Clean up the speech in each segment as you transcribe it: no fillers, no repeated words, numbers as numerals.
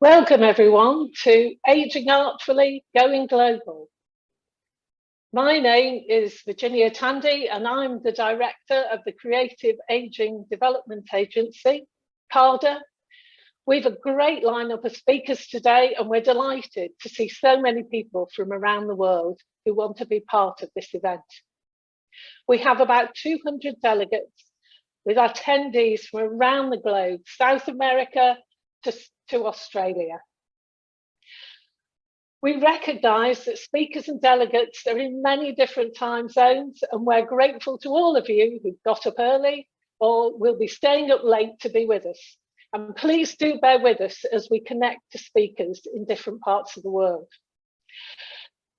Welcome everyone to Aging Artfully, Going Global. My name is Virginia Tandy and I'm the Director of the Creative Aging Development Agency, CARDA. We've a great lineup of speakers today and we're delighted to see so many people from around the world who want to be part of this event. We have about 200 delegates with attendees from around the globe, South America to Australia. We recognise that speakers and delegates are in many different time zones, and we're grateful to all of you who got up early or will be staying up late to be with us. And please do bear with us as we connect to speakers in different parts of the world.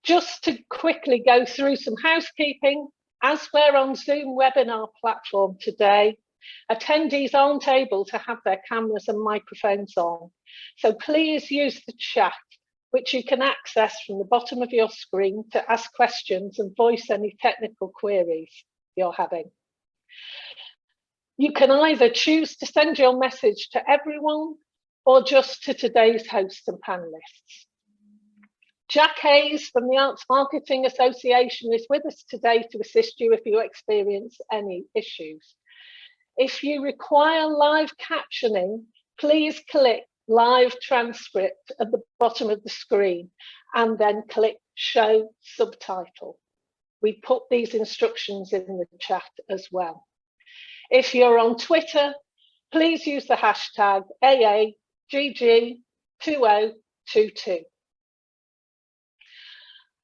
Just to quickly go through some housekeeping, as we're on Zoom webinar platform today, attendees aren't able to have their cameras and microphones on. So please use the chat, which you can access from the bottom of your screen to ask questions and voice any technical queries you're having. You can either choose to send your message to everyone or just to today's hosts and panelists. Jack Hayes from the Arts Marketing Association is with us today to assist you if you experience any issues. If you require live captioning, please click live transcript at the bottom of the screen and then click show subtitle. We put these instructions in the chat as well. If you're on Twitter, please use the hashtag AAGG2022.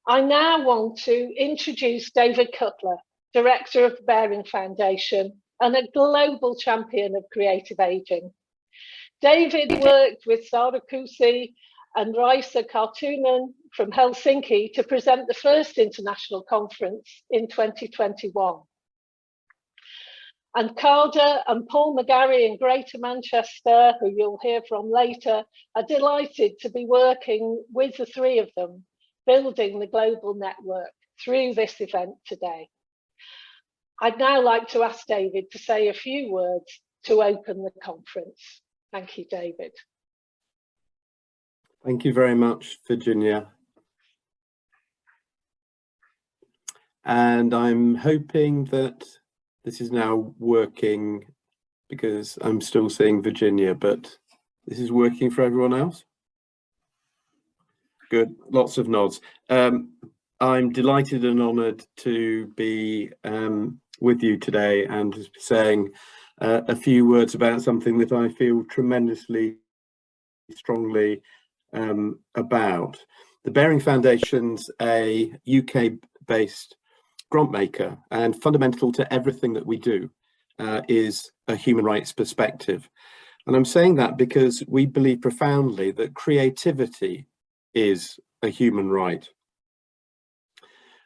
I now want to introduce David Cutler, Director of the Bearing Foundation and a global champion of creative aging. David worked with Sara Kuusi and Raisa Kartunen from Helsinki to present the first international conference in 2021. And CARDA and Paul McGarry in Greater Manchester, who you'll hear from later, are delighted to be working with the three of them, building the global network through this event today. I'd now like to ask David to say a few words to open the conference. Thank you, David. Thank you very much, Virginia. And I'm hoping that this is now working because I'm still seeing Virginia, but this is working for everyone else? Good, lots of nods. I'm delighted and honoured to be with you today and saying a few words about something that I feel tremendously strongly about. The Bearing Foundation's a UK-based grant maker, and fundamental to everything that we do is a human rights perspective. And I'm saying that because we believe profoundly that creativity is a human right.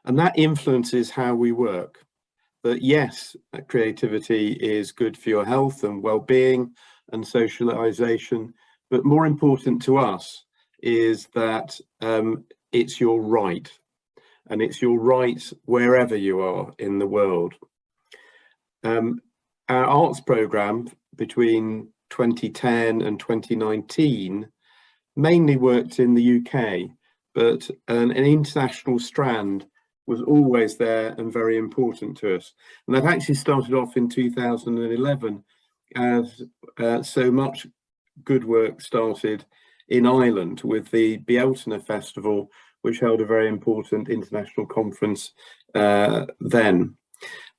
And that influences how we work. That yes, creativity is good for your health and well-being and socialization, but more important to us is that it's your right, and it's your right wherever you are in the world. Our arts programme between 2010 and 2019 mainly worked in the UK, but an international strand was always there and very important to us. And that actually started off in 2011 as so much good work started in Ireland with the Bealtaine Festival, which held a very important international conference then.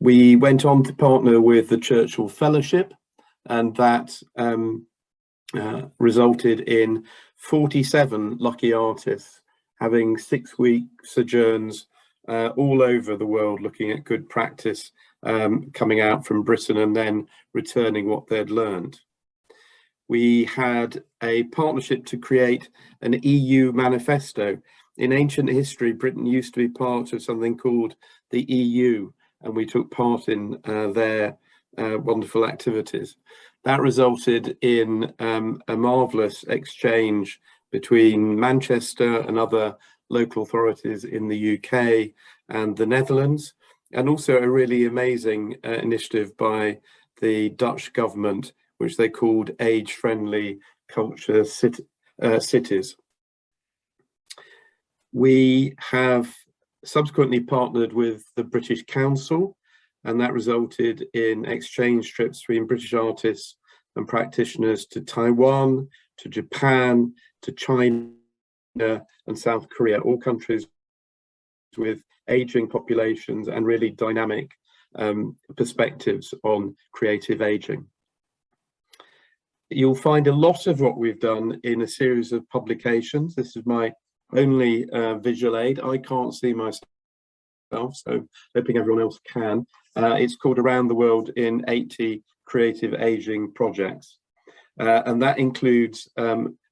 We went on to partner with the Churchill Fellowship, and that resulted in 47 lucky artists having 6-week sojourns all over the world, looking at good practice coming out from Britain and then returning what they'd learned. We had a partnership to create an EU manifesto. In ancient history, Britain used to be part of something called the EU, and we took part in their wonderful activities. That resulted in a marvellous exchange between Manchester and other local authorities in the UK and the Netherlands, and also a really amazing initiative by the Dutch government, which they called Age-Friendly Culture cities. We have subsequently partnered with the British Council, and that resulted in exchange trips between British artists and practitioners to Taiwan, to Japan, to China and South Korea, all countries with aging populations and really dynamic perspectives on creative aging. You'll find a lot of what we've done in a series of publications. This is my only visual aid. I can't see myself, so hoping everyone else can. It's called Around the World in 80 Creative Aging Projects. And that includes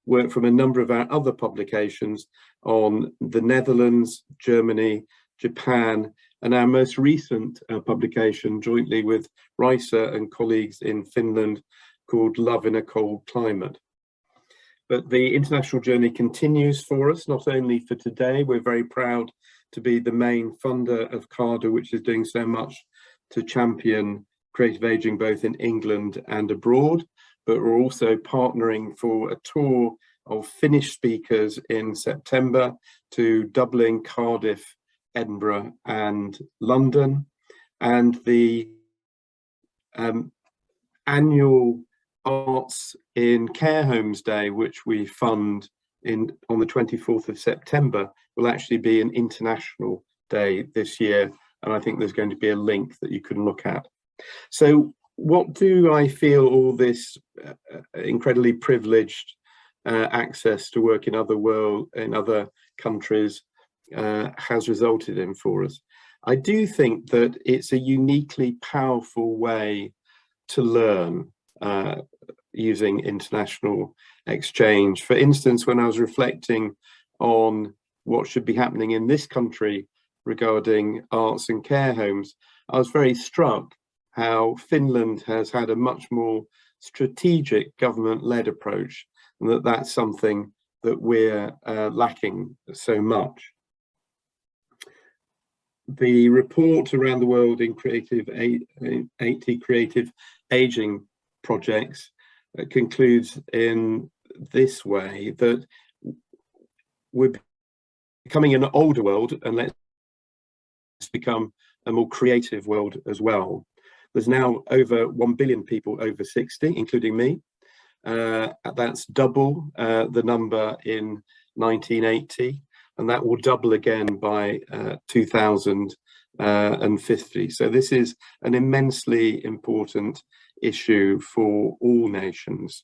work from a number of our other publications on the Netherlands, Germany, Japan, and our most recent publication jointly with Risa and colleagues in Finland called Love in a Cold Climate. But the international journey continues for us, not only for today. We're very proud to be the main funder of CARDA, which is doing so much to champion creative aging both in England and abroad, but we're also partnering for a tour of Finnish speakers in September to Dublin, Cardiff, Edinburgh and London, and the annual Arts in Care Homes Day, which we fund on the 24th of September, will actually be an international day this year, and I think there's going to be a link that you can look at. So what do I feel all this incredibly privileged access to work in other countries has resulted in for us? I do think that it's a uniquely powerful way to learn using international exchange. For instance, when I was reflecting on what should be happening in this country regarding arts and care homes, I was very struck how Finland has had a much more strategic government-led approach, and that's something that we're lacking so much. The report Around the World in 80 Creative Aging Projects concludes in this way, that we're becoming an older world, and let's become a more creative world as well. There's now over 1 billion people over 60, including me. That's double the number in 1980, and that will double again by 2050. So this is an immensely important issue for all nations.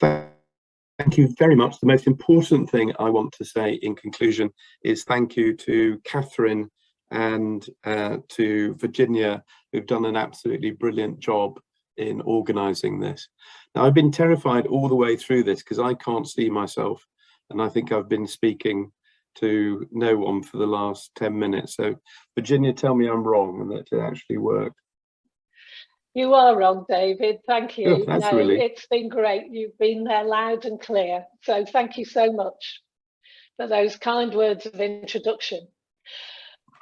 Thank you very much. The most important thing I want to say in conclusion is thank you to Catherine and to Virginia, who've done an absolutely brilliant job in organising this. Now, I've been terrified all the way through this because I can't see myself, and I think I've been speaking to no one for the last 10 minutes. So Virginia, tell me I'm wrong and that it actually worked. You are wrong, David. Thank you. Oh, that's really... It's been great. You've been there loud and clear. So thank you so much for those kind words of introduction.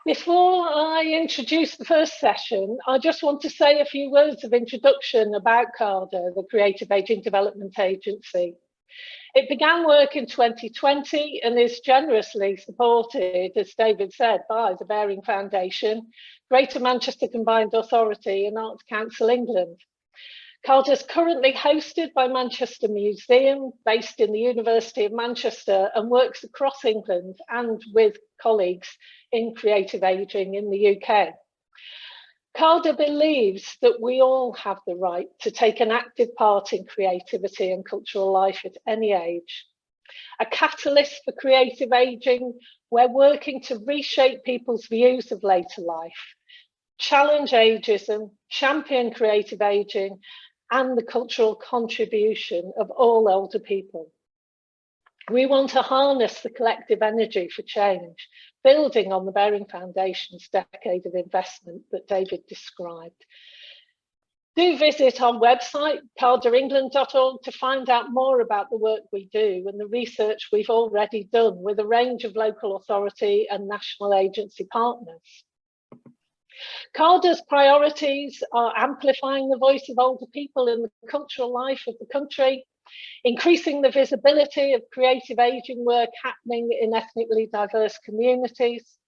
Before I introduce the first session, I just want to say a few words of introduction about CARDA, the Creative Aging Development Agency. It began work in 2020 and is generously supported, as David said, by the Baring Foundation, Greater Manchester Combined Authority and Arts Council England. CARDA is currently hosted by Manchester Museum, based in the University of Manchester, and works across England and with colleagues in creative aging in the UK. CARDA believes that we all have the right to take an active part in creativity and cultural life at any age. A catalyst for creative aging, we're working to reshape people's views of later life, challenge ageism, champion creative aging, and the cultural contribution of all older people. We want to harness the collective energy for change, building on the Baring Foundation's decade of investment that David described. Do visit our website, cardaengland.org, to find out more about the work we do and the research we've already done with a range of local authority and national agency partners. CARDA's priorities are amplifying the voice of older people in the cultural life of the country, increasing the visibility of creative ageing work happening in ethnically diverse communities,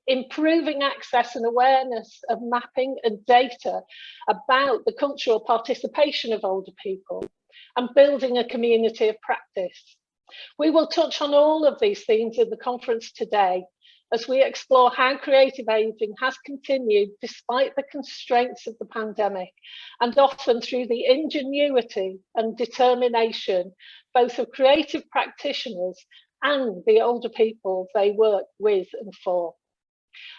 improving access and awareness of mapping and data about the cultural participation of older people, and building a community of practice. We will touch on all of these themes in the conference today as we explore how creative ageing has continued despite the constraints of the pandemic, and often through the ingenuity and determination both of creative practitioners and the older people they work with and for.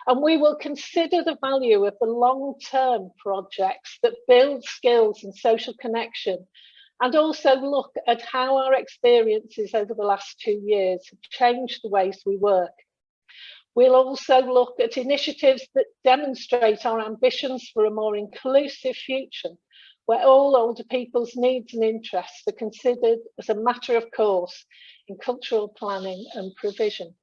And we will consider the value of the long-term projects that build skills and social connection, and also look at how our experiences over the last 2 years have changed the ways we work. We'll also look at initiatives that demonstrate our ambitions for a more inclusive future, where all older people's needs and interests are considered as a matter of course in cultural planning and provision.